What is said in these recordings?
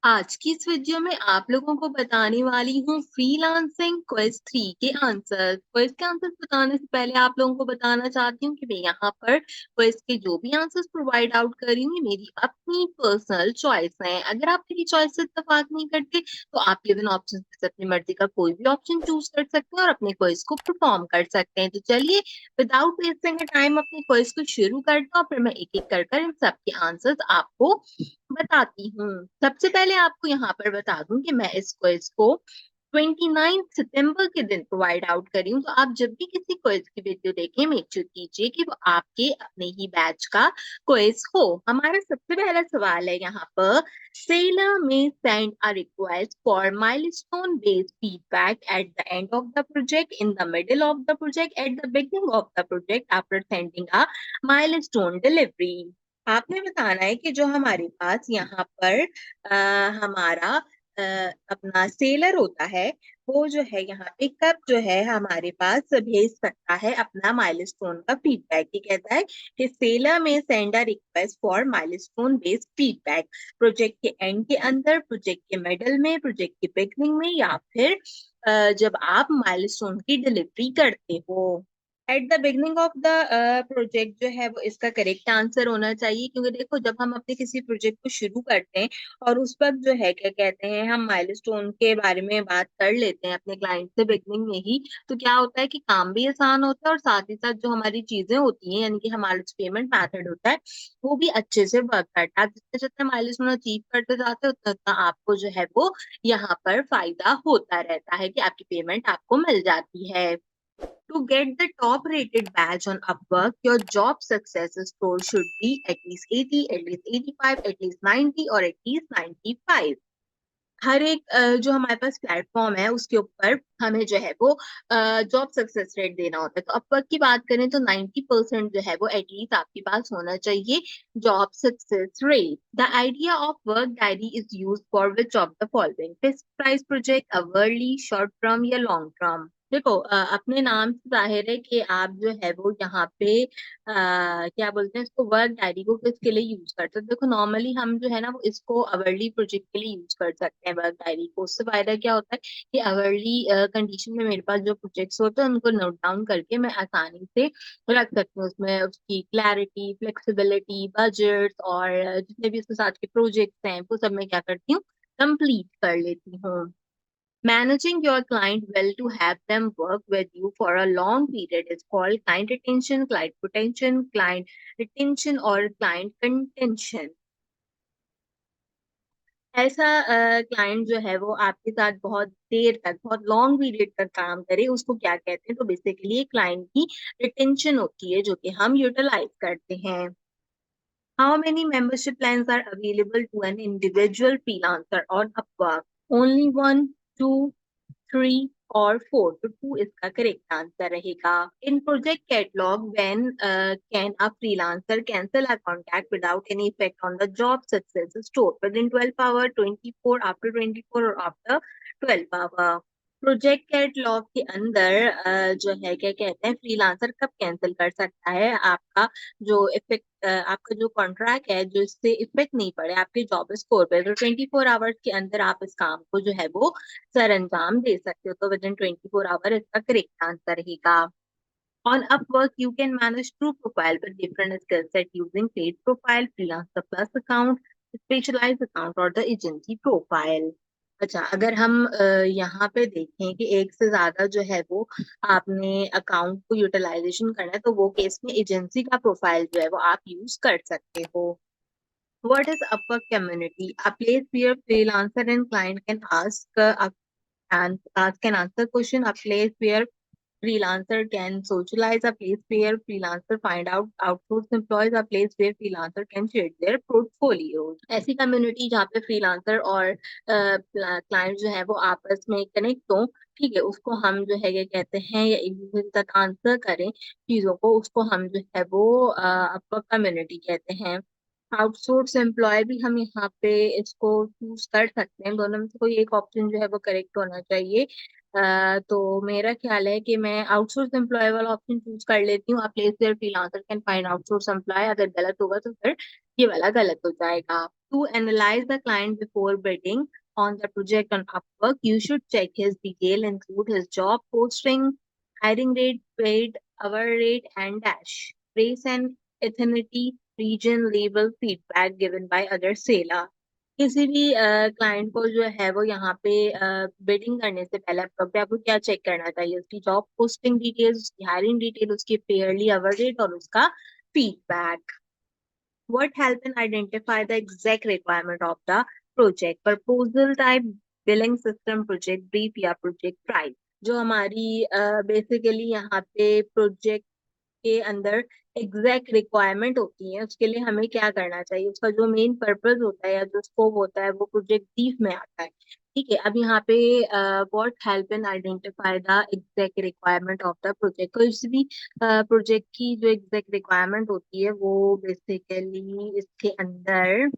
आज की इस वीडियो में आप लोगों को बताने वाली हूँ फ्रीलांसिंग क्विज 3 के आंसर। क्विज के आंसर बताने से पहले आप लोगों को बताना चाहती हूँ कि मैं यहाँ पर क्विज के जो भी आंसर्स प्रोवाइड आउट कर रही हूँ मेरी अपनी पर्सनल चॉइस है। अगर आप मेरी चॉइस से इत्तेफाक नहीं करते तो आप गिवन ऑप्शन में से अपनी मर्जी का कोई भी ऑप्शन चूज कर सकते हैं और अपने क्विज को परफॉर्म कर सकते हैं। तो चलिए विदाउट वेस्टिंग टाइम अपने क्विज को शुरू करते हैं और फिर मैं एक एक कर इन सबके आंसर्स आपको बताती हूँ। सबसे पहले आपको यहाँ पर बता दूं कि मैं इस क्विज को 29 सितंबर के दिन प्रोवाइड आउट कर रही हूँ। तो आप जब भी किसी क्विज की वीडियो देखें मेक श्योर कीजिए कि वो आपके अपने ही बैच का क्विज हो। हमारा सबसे पहला सवाल है यहाँ पर, सेलर में send a request for milestone based feedback at the end of the project, in the middle of the project, at the beginning of the project, after sending a milestone delivery. आपने बताना है कि जो हमारे पास यहाँ पर हमारा अ, अपना सेलर होता है वो जो है यहाँ पे कब जो है हमारे पास भेज सकता है अपना माइलस्टोन का फीडबैक। ये कहता है कि सेलर में send a request for milestone based feedback, project के एंड के अंदर, प्रोजेक्ट के मिडल में, प्रोजेक्ट के बिगनिंग में, या फिर जब आप माइलस्टोन की डिलीवरी करते हो। At the beginning of the project जो है वो इसका करेक्ट आंसर होना चाहिए, क्योंकि देखो जब हम अपने किसी प्रोजेक्ट को शुरू करते हैं और उस वक्त जो है क्या कहते हैं हम माइलस्टोन के बारे में बात कर लेते हैं अपने क्लाइंट से बिगनिंग में ही, तो क्या होता है कि काम भी आसान होता है और साथ ही साथ जो हमारी चीजें होती हैं यानी कि हमारा जो पेमेंट मैथड होता है वो भी अच्छे से वर्क करता है। जितने जितने माइलस्टोन अचीव करते जाते हैं उतना उतना आपको जो है वो यहाँ पर फायदा होता रहता है कि आपकी पेमेंट आपको मिल जाती है। To get the top rated badge on Upwork, your job success score should be at least 80, at least 85, at least 90 और at least 95। हर एक जो हमारे पास प्लेटफॉर्म है उसके ऊपर हमें जो है वो जॉब सक्सेस रेट देना होता है। तो अपवर्क की बात करें तो 90% जो है वो एटलीस्ट आपके पास होना चाहिए job success rate. The idea of work diary is use for which of the following, fixed price project, hourly, short term या लॉन्ग टर्म। देखो अपने नाम से जाहिर है कि आप जो है वो यहाँ पे क्या बोलते हैं इसको, वर्क डायरी को किसके लिए यूज करते हैं। देखो नॉर्मली हम जो है ना वो इसको अवर्ली प्रोजेक्ट के लिए यूज कर सकते हैं वर्क डायरी को। उससे फायदा क्या होता है कि अवर्ली कंडीशन में मेरे पास जो प्रोजेक्ट्स होते हैं उनको नोट डाउन करके मैं आसानी से रख सकती हूँ। उसमें उसकी क्लैरिटी, फ्लेक्सिबिलिटी, बजट और जितने भी उसके साथ के प्रोजेक्ट्स हैं वो सब मैं क्या करती हूँ, कंप्लीट कर लेती हूँ। Managing your client well to have them work with you for a long period is called client retention, client retention और client contention। ऐसा क्लाइंट जो है वो आपके साथ बहुत देर तक, बहुत लॉन्ग पीरियड तक काम करे उसको क्या कहते हैं, तो बेसिकली क्लाइंट की रिटेंशन होती है जो कि हम यूटिलाइज करते हैं। How many membership plans are available to an individual freelancer on Upwork? Only one, two, three और फोर। तो टू इसका करेक्ट आंसर रहेगा। In project catalog when can a freelancer cancel a contract without any effect on the job success score, within 12 hour, 24, after 24 or after 12 our. Project catalogue के अंदर जो है क्या कहते हैं फ्रीलांसर कब कैंसिल कर सकता है आपका जो इफेक्ट, आपका जो कॉन्ट्रैक्ट है जो इससे इफेक्ट नहीं पड़े आपके जॉब स्कोर पे, तो 24 आवर्स के अंदर आप इस काम को जो है वो सर अंजाम दे सकते हो। तो विद इन 24 आवर इसका करेक्ट आंसर रहेगा। On Upwork, you can manage two profile with different skill set using paid profile, freelancer plus account, specialized account और the agency profile। अच्छा अगर हम यहाँ पे देखें कि एक से ज्यादा जो है वो आपने अकाउंट को यूटिलाइजेशन करना है तो वो केस में एजेंसी का प्रोफाइल जो है वो आप यूज कर सकते हो। What is Upwork community? A place where freelancer and client can ask and answer question, a place where freelancer can socialize, a place where freelancer find out outsource employees, a place where freelancer can share their portfolios। ऐसी community जहाँ पे freelancer और client जो है वो आपस में connect हो, ठीक है, उसको हम जो है ये कहते हैं या एक दूसरे के साथ आंसर करें चीजों को, उसको हम जो है वो आपका कम्युनिटी कहते हैं। आउटसोर्स एम्प्लॉय भी हम यहाँ पे इसको चूज कर सकते हैं, दोनों में से कोई एक ऑप्शन जो है वो करेक्ट होना चाहिए। तो मेरा ख्याल है कि मैं आउटसोर्स एम्प्लॉय वाला ऑप्शन चूज कर लेती हूँ। आप place there freelancer can find outsource employ. अगर गलत होगा तो फिर ये वाला गलत हो जाएगा। To analyse the client before bidding on the project on Upwork, you should check his detail, include his job posting, hiring rate, paid hour rate, and dash. Race and ethnicity, region, label, feedback given by other seller. किसी भी client को जो है वो यहाँ पे bidding करने से पहले आपको क्या चेक करना चाहिए? उसकी जॉब पोस्टिंग डिटेल्स, उसकी हायरिंग डिटेल, उसकी पेयरली आवर रेट और उसका feedback. What help in identify the exact requirement of the project? Proposal type, billing system, project brief या project price। जो हमारी बेसिकली यहाँ पे प्रोजेक्ट के अंदर एग्जैक्ट रिक्वायरमेंट होती है, उसके लिए हमें क्या करना चाहिए, उसका जो मेन पर्पस होता है या जो स्कोप होता है वो प्रोजेक्ट ब्रीफ में आता है। ठीक है, अब यहाँ पे what help in identify the exact requirement of the project. कोई भी प्रोजेक्ट की जो एग्जैक्ट रिक्वायरमेंट होती है वो बेसिकली इसके अंदर,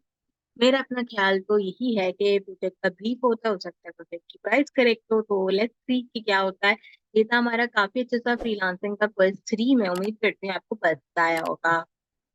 मेरा अपना ख्याल तो यही है कि प्रोजेक्ट का ब्रीफ होता है, हो सकता है प्रोजेक्ट की प्राइस करेक्ट हो। तो लेट्स सी कि क्या होता है। ये था हमारा काफी अच्छा सा फ्रीलांसिंग का क्वेश्चन 3। मैं उम्मीद करती हूँ आपको पसंद आया होगा।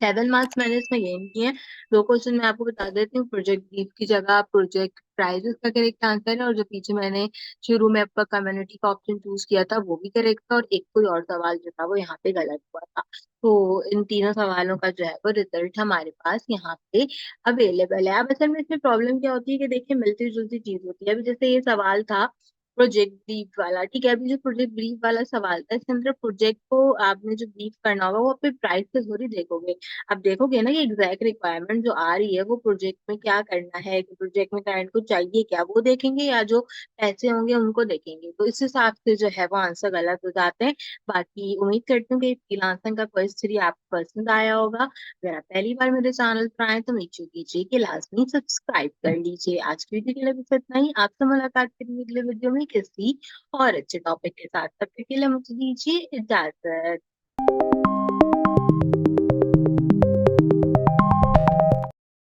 7 मार्क्स मैंने इसमें गेन किए हैं। 2 क्वेश्चन मैं आपको बता देती हूँ। प्रोजेक्ट ब्रीफ की जगह प्रोजेक्ट प्राइस का करेक्ट आंसर है, और जो पीछे मैंने शुरू में आपका कम्युनिटी का ऑप्शन चूज किया था वो भी करेक्ट था, और एक कोई और सवाल जो था वो यहाँ पे गलत हुआ था। तो इन तीनों सवालों का जो है वो रिजल्ट हमारे पास यहाँ पे अवेलेबल है। अब असल में इसमें प्रॉब्लम क्या होती है कि देखिए मिलती जुलती चीज होती है। अभी जैसे ये सवाल था प्रोजेक्ट ब्रीफ वाला, ठीक है, अभी जो प्रोजेक्ट ब्रीफ वाला सवाल था इसके अंदर प्रोजेक्ट को आपने जो ब्रीफ करना होगा वो अपने प्राइस से थोड़ी देखोगे। अब देखोगे ना कि एग्जैक्ट रिक्वायरमेंट जो आ रही है वो प्रोजेक्ट में क्या करना है, कि प्रोजेक्ट में क्लाइंट को चाहिए क्या, वो देखेंगे, या जो पैसे होंगे उनको देखेंगे। तो इस हिसाब से जो है वो आंसर गलत हो जाते हैं। बाकी उम्मीद करती हूँ कि फ्रीलांसिंग का क्वेश्चन 3 आपको पसंद आया होगा। अगर आप पहली बार मेरे चैनल पर आए तो मेक श्योर कीजिए कि लाजमी सब्सक्राइब कर लीजिए। आज की वीडियो के लिए बस इतना ही। आपसे मुलाकात करेंगे अगले वीडियो में किसी और अच्छे टॉपिक के साथ। तब तक के लिए मुझे दीजिए इजाजत।